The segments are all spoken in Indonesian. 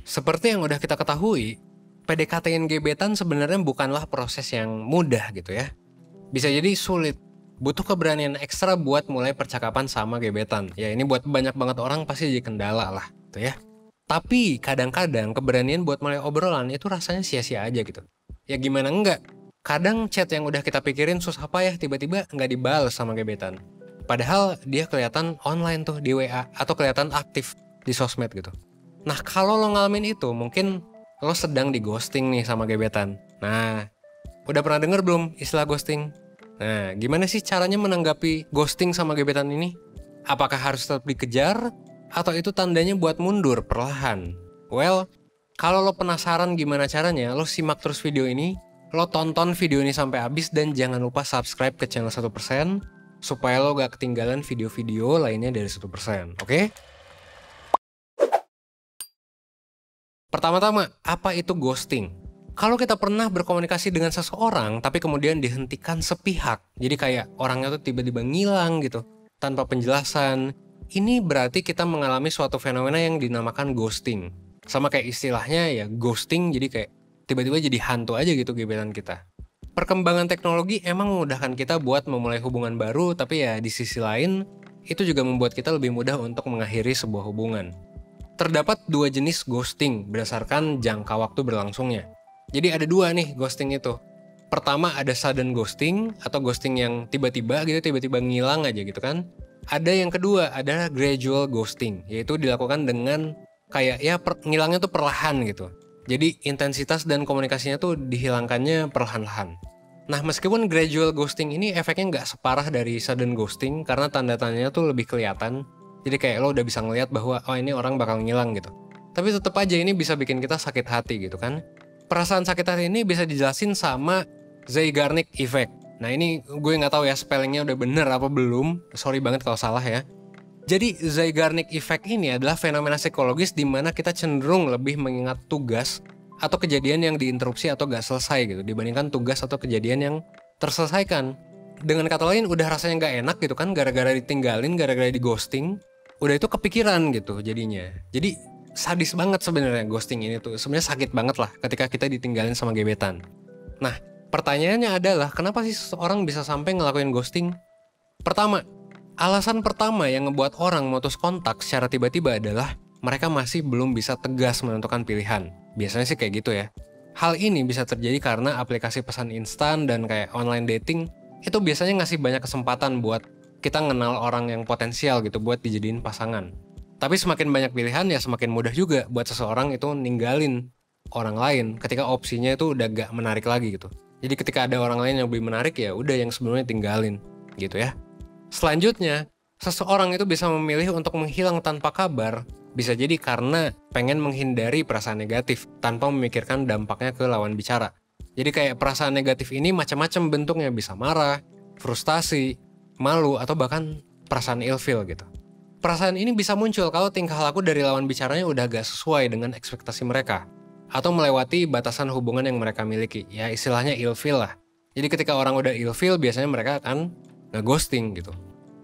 Seperti yang udah kita ketahui, PDKT-in gebetan sebenarnya bukanlah proses yang mudah gitu ya. Bisa jadi sulit, butuh keberanian ekstra buat mulai percakapan sama gebetan. Ya ini buat banyak banget orang pasti jadi kendala lah gitu ya. Tapi kadang-kadang keberanian buat mulai obrolan itu rasanya sia-sia aja gitu. Ya gimana enggak? Kadang chat yang udah kita pikirin susah payah tiba-tiba nggak dibales sama gebetan. Padahal dia kelihatan online tuh di WA atau kelihatan aktif di sosmed gitu. Nah kalau lo ngalamin itu mungkin lo sedang di ghosting nih sama gebetan. Nah udah pernah denger belum istilah ghosting? Nah gimana sih caranya menanggapi ghosting sama gebetan ini? Apakah harus tetap dikejar? Atau itu tandanya buat mundur perlahan? Well, kalau lo penasaran gimana caranya, lo simak terus video ini. Lo tonton video ini sampai habis dan jangan lupa subscribe ke channel 1% supaya lo gak ketinggalan video-video lainnya dari 1%, oke? Pertama-tama, apa itu ghosting? Kalau kita pernah berkomunikasi dengan seseorang tapi kemudian dihentikan sepihak, jadi kayak orangnya tuh tiba-tiba ngilang gitu, tanpa penjelasan, ini berarti kita mengalami suatu fenomena yang dinamakan ghosting. Sama kayak istilahnya ya ghosting, jadi kayak tiba-tiba jadi hantu aja gitu gebetan kita. Perkembangan teknologi emang memudahkan kita buat memulai hubungan baru, tapi ya di sisi lain, itu juga membuat kita lebih mudah untuk mengakhiri sebuah hubungan. Terdapat dua jenis ghosting berdasarkan jangka waktu berlangsungnya. Jadi ada dua nih ghosting itu. Pertama ada sudden ghosting atau ghosting yang tiba-tiba gitu, tiba-tiba ngilang aja gitu kan. Ada yang kedua adalah gradual ghosting, yaitu dilakukan dengan kayak ya ngilangnya tuh perlahan gitu. Jadi intensitas dan komunikasinya tuh dihilangkannya perlahan-lahan. Nah meskipun gradual ghosting ini efeknya nggak separah dari sudden ghosting karena tanda-tandanya tuh lebih kelihatan. Jadi kayak lo udah bisa ngeliat bahwa oh ini orang bakal ngilang gitu. Tapi tetap aja ini bisa bikin kita sakit hati gitu kan. Perasaan sakit hati ini bisa dijelasin sama Zeigarnik Effect. Nah ini gue nggak tahu ya spellingnya udah bener apa belum. Sorry banget kalau salah ya. Jadi Zeigarnik Effect ini adalah fenomena psikologis di mana kita cenderung lebih mengingat tugas atau kejadian yang diinterupsi atau gak selesai gitu dibandingkan tugas atau kejadian yang terselesaikan. Dengan kata lain udah rasanya gak enak gitu kan gara-gara ditinggalin, gara-gara di ghosting, udah itu kepikiran gitu jadinya. Jadi sadis banget sebenarnya ghosting ini tuh. Sebenarnya sakit banget lah ketika kita ditinggalin sama gebetan. Nah, pertanyaannya adalah kenapa sih seseorang bisa sampai ngelakuin ghosting? Pertama, alasan pertama yang ngebuat orang memutus kontak secara tiba-tiba adalah mereka masih belum bisa tegas menentukan pilihan. Biasanya sih kayak gitu ya. Hal ini bisa terjadi karena aplikasi pesan instan dan kayak online dating itu biasanya ngasih banyak kesempatan buat kita ngenal orang yang potensial gitu buat dijadiin pasangan. Tapi semakin banyak pilihan ya semakin mudah juga buat seseorang itu ninggalin orang lain ketika opsinya itu udah gak menarik lagi gitu. Jadi ketika ada orang lain yang lebih menarik ya udah yang sebelumnya tinggalin gitu ya. Selanjutnya, seseorang itu bisa memilih untuk menghilang tanpa kabar, bisa jadi karena pengen menghindari perasaan negatif tanpa memikirkan dampaknya ke lawan bicara. Jadi kayak perasaan negatif ini macam-macam bentuknya, bisa marah, frustasi, malu, atau bahkan perasaan ilfeel gitu. Perasaan ini bisa muncul kalau tingkah laku dari lawan bicaranya udah gak sesuai dengan ekspektasi mereka, atau melewati batasan hubungan yang mereka miliki, ya istilahnya ilfeel lah. Jadi ketika orang udah ilfeel, biasanya mereka akan nge-ghosting gitu.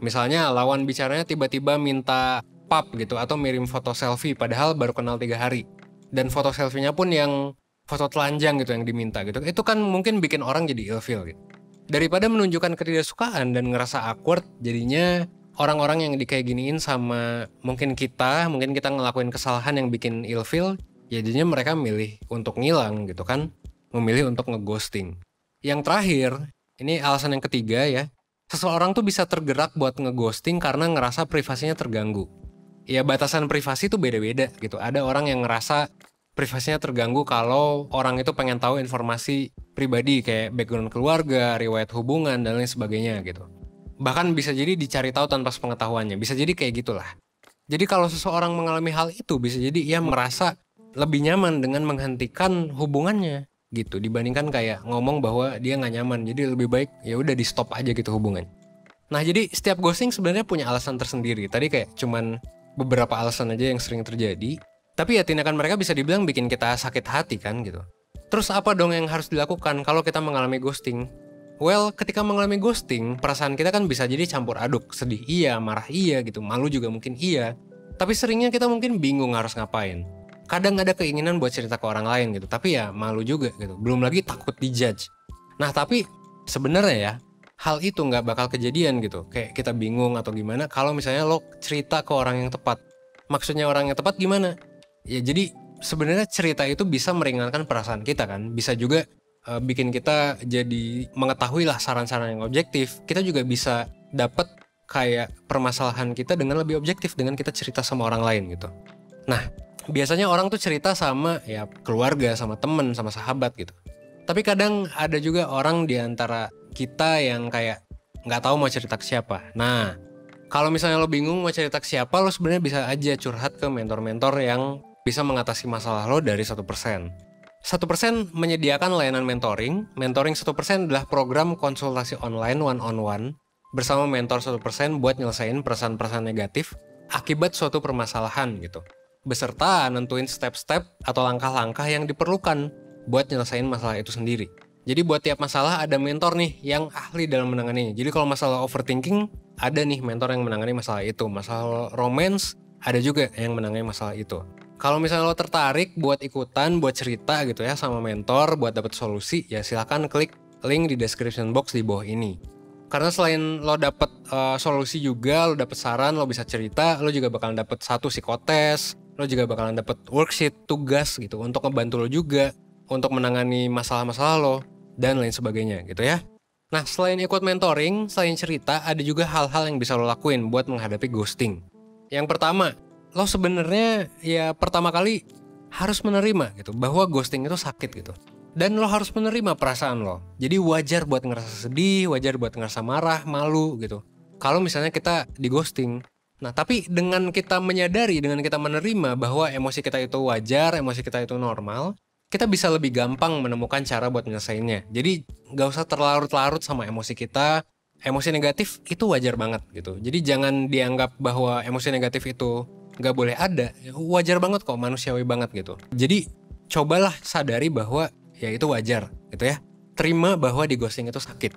Misalnya lawan bicaranya tiba-tiba minta pap gitu atau mirim foto selfie padahal baru kenal 3 hari. Dan foto selfie-nya pun yang foto telanjang gitu yang diminta gitu. Itu kan mungkin bikin orang jadi ilfeel gitu. Daripada menunjukkan ketidaksukaan dan ngerasa awkward, jadinya orang-orang yang kayak giniin sama mungkin kita ngelakuin kesalahan yang bikin ilfeel, jadinya mereka milih untuk ngilang gitu kan. Memilih untuk nge-ghosting. Yang terakhir, ini alasan yang ketiga ya. Seseorang tuh bisa tergerak buat nge-ghosting karena ngerasa privasinya terganggu. Ya batasan privasi tuh beda-beda gitu. Ada orang yang ngerasa privasinya terganggu kalau orang itu pengen tahu informasi pribadi kayak background keluarga, riwayat hubungan, dan lain sebagainya gitu. Bahkan bisa jadi dicari tahu tanpa sepengetahuannya. Bisa jadi kayak gitulah. Jadi kalau seseorang mengalami hal itu bisa jadi ia merasa lebih nyaman dengan menghentikan hubungannya gitu dibandingkan kayak ngomong bahwa dia nggak nyaman, jadi lebih baik ya udah di stop aja gitu hubungan. Nah jadi setiap ghosting sebenarnya punya alasan tersendiri. Tadi kayak cuman beberapa alasan aja yang sering terjadi, tapi ya tindakan mereka bisa dibilang bikin kita sakit hati kan gitu. Terus apa dong yang harus dilakukan kalau kita mengalami ghosting? Well, ketika mengalami ghosting, perasaan kita kan bisa jadi campur aduk, sedih iya, marah iya gitu, malu juga mungkin iya. Tapi seringnya kita mungkin bingung harus ngapain. Kadang ada keinginan buat cerita ke orang lain gitu, tapi ya malu juga gitu. Belum lagi takut dijudge. Nah tapi sebenarnya ya, hal itu nggak bakal kejadian gitu. Kayak kita bingung atau gimana kalau misalnya lo cerita ke orang yang tepat. Maksudnya orang yang tepat gimana? Ya jadi sebenarnya cerita itu bisa meringankan perasaan kita kan. Bisa juga bikin kita jadi mengetahui lah saran-saran yang objektif. Kita juga bisa dapat kayak permasalahan kita dengan lebih objektif dengan kita cerita sama orang lain gitu. Nah, biasanya orang tuh cerita sama ya keluarga, sama temen, sama sahabat gitu. Tapi kadang ada juga orang di antara kita yang kayak nggak tahu mau cerita ke siapa. Nah, kalau misalnya lo bingung mau cerita ke siapa, lo sebenarnya bisa aja curhat ke mentor-mentor yang bisa mengatasi masalah lo dari 1%. 1% menyediakan layanan mentoring. Mentoring 1% adalah program konsultasi online one-on-one bersama mentor 1% buat nyelesain perasaan-perasaan negatif akibat suatu permasalahan gitu. Beserta nentuin step-step atau langkah-langkah yang diperlukan buat nyelesain masalah itu sendiri. Jadi buat tiap masalah ada mentor nih yang ahli dalam menangani. Jadi kalau masalah overthinking, ada nih mentor yang menangani masalah itu. Masalah romance, ada juga yang menangani masalah itu. Kalau misalnya lo tertarik buat ikutan, buat cerita gitu ya sama mentor, buat dapet solusi, ya silahkan klik link di description box di bawah ini. Karena selain lo dapet solusi juga, lo dapet saran, lo bisa cerita, lo juga bakalan dapet satu psikotes, lo juga bakalan dapet worksheet, tugas gitu untuk ngebantu lo juga untuk menangani masalah-masalah lo dan lain sebagainya gitu ya. Nah, selain ikut mentoring, selain cerita, ada juga hal-hal yang bisa lo lakuin buat menghadapi ghosting. Yang pertama, lo sebenarnya ya pertama kali harus menerima gitu bahwa ghosting itu sakit gitu. Dan lo harus menerima perasaan lo. Jadi wajar buat ngerasa sedih, wajar buat ngerasa marah, malu gitu. Kalau misalnya kita di ghosting. Nah, tapi dengan kita menyadari, dengan kita menerima bahwa emosi kita itu wajar, emosi kita itu normal, kita bisa lebih gampang menemukan cara buat menyelesaikannya. Jadi gak usah terlarut-larut sama emosi kita. Emosi negatif itu wajar banget gitu. Jadi jangan dianggap bahwa emosi negatif itu gak boleh ada. Wajar banget kok, manusiawi banget gitu. Jadi cobalah sadari bahwa ya itu wajar gitu ya. Terima bahwa di ghosting itu sakit.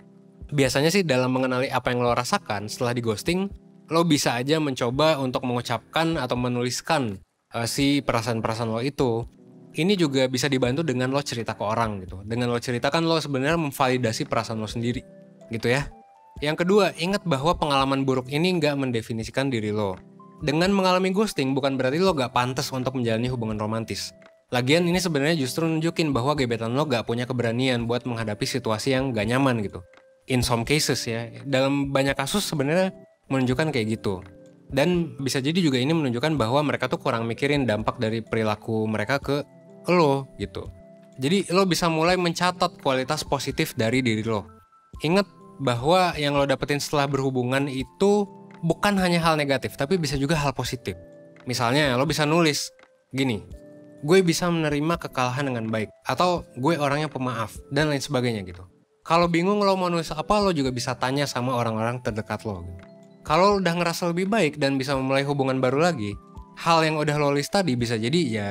Biasanya sih dalam mengenali apa yang lo rasakan setelah di ghosting, lo bisa aja mencoba untuk mengucapkan atau menuliskan si perasaan-perasaan lo itu. Ini juga bisa dibantu dengan lo cerita ke orang gitu. Dengan lo ceritakan lo sebenarnya memvalidasi perasaan lo sendiri gitu ya. Yang kedua, ingat bahwa pengalaman buruk ini nggak mendefinisikan diri lo. Dengan mengalami ghosting bukan berarti lo nggak pantas untuk menjalani hubungan romantis. Lagian ini sebenarnya justru nunjukin bahwa gebetan lo gak punya keberanian buat menghadapi situasi yang gak nyaman gitu. In some cases ya, dalam banyak kasus sebenarnya menunjukkan kayak gitu. Dan bisa jadi juga ini menunjukkan bahwa mereka tuh kurang mikirin dampak dari perilaku mereka ke lo gitu. Jadi lo bisa mulai mencatat kualitas positif dari diri lo. Ingat bahwa yang lo dapetin setelah berhubungan itu bukan hanya hal negatif, tapi bisa juga hal positif. Misalnya lo bisa nulis gini, gue bisa menerima kekalahan dengan baik, atau gue orangnya pemaaf, dan lain sebagainya gitu. Kalau bingung lo mau nulis apa, lo juga bisa tanya sama orang-orang terdekat lo gitu. Kalau udah ngerasa lebih baik dan bisa memulai hubungan baru lagi, hal yang udah lo list tadi bisa jadi ya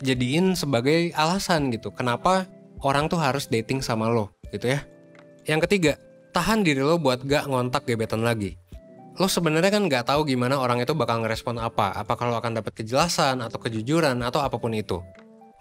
jadiin sebagai alasan gitu kenapa orang tuh harus dating sama lo gitu ya. Yang ketiga, tahan diri lo buat gak ngontak gebetan lagi. Lo sebenarnya kan nggak tahu gimana orang itu bakal ngerespon apa. Apakah lo akan dapat kejelasan atau kejujuran atau apapun itu.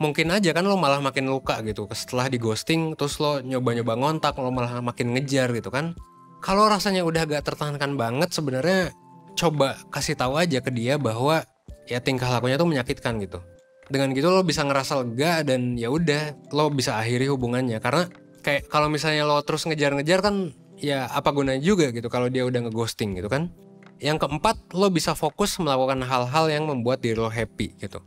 Mungkin aja kan lo malah makin luka gitu. Setelah di ghosting terus lo nyoba-nyoba ngontak, lo malah makin ngejar gitu kan. Kalau rasanya udah gak tertahankan banget, sebenarnya coba kasih tahu aja ke dia bahwa ya tingkah lakunya tuh menyakitkan gitu. Dengan gitu lo bisa ngerasa lega dan ya udah lo bisa akhiri hubungannya. Karena kayak kalau misalnya lo terus ngejar-ngejar kan ya apa gunanya juga gitu kalau dia udah ngeghosting gitu kan. Yang keempat, lo bisa fokus melakukan hal-hal yang membuat diri lo happy gitu.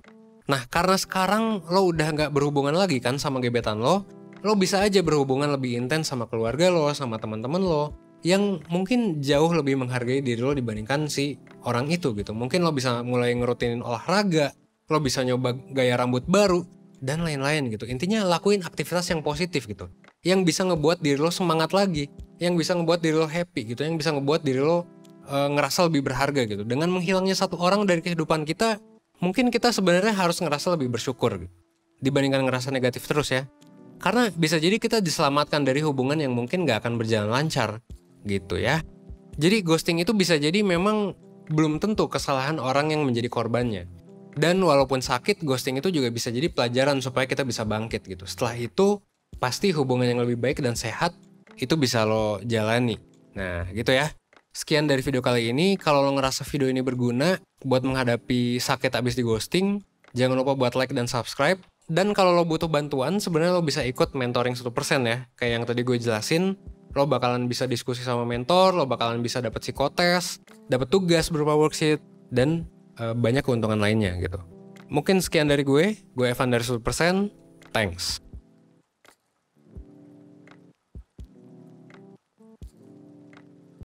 Nah, karena sekarang lo udah gak berhubungan lagi kan sama gebetan lo bisa aja berhubungan lebih intens sama keluarga lo, sama teman-teman lo yang mungkin jauh lebih menghargai diri lo dibandingkan si orang itu gitu. Mungkin lo bisa mulai ngerutinin olahraga, lo bisa nyoba gaya rambut baru dan lain-lain gitu. Intinya lakuin aktivitas yang positif gitu, yang bisa ngebuat diri lo semangat lagi, yang bisa ngebuat diri lo happy gitu, yang bisa ngebuat diri lo ngerasa lebih berharga gitu. Dengan menghilangnya satu orang dari kehidupan kita, mungkin kita sebenarnya harus ngerasa lebih bersyukur gitu, dibandingkan ngerasa negatif terus ya. Karena bisa jadi kita diselamatkan dari hubungan yang mungkin gak akan berjalan lancar gitu ya. Jadi ghosting itu bisa jadi memang belum tentu kesalahan orang yang menjadi korbannya. Dan walaupun sakit, ghosting itu juga bisa jadi pelajaran supaya kita bisa bangkit gitu. Setelah itu, pasti hubungan yang lebih baik dan sehat itu bisa lo jalani. Nah, gitu ya. Sekian dari video kali ini. Kalau lo ngerasa video ini berguna buat menghadapi sakit abis di ghosting, jangan lupa buat like dan subscribe. Dan kalau lo butuh bantuan, sebenarnya lo bisa ikut mentoring 1% ya. Kayak yang tadi gue jelasin, lo bakalan bisa diskusi sama mentor, lo bakalan bisa dapat psikotes, dapat tugas berupa worksheet, dan banyak keuntungan lainnya gitu. Mungkin sekian dari gue Evan dari 1%. Thanks.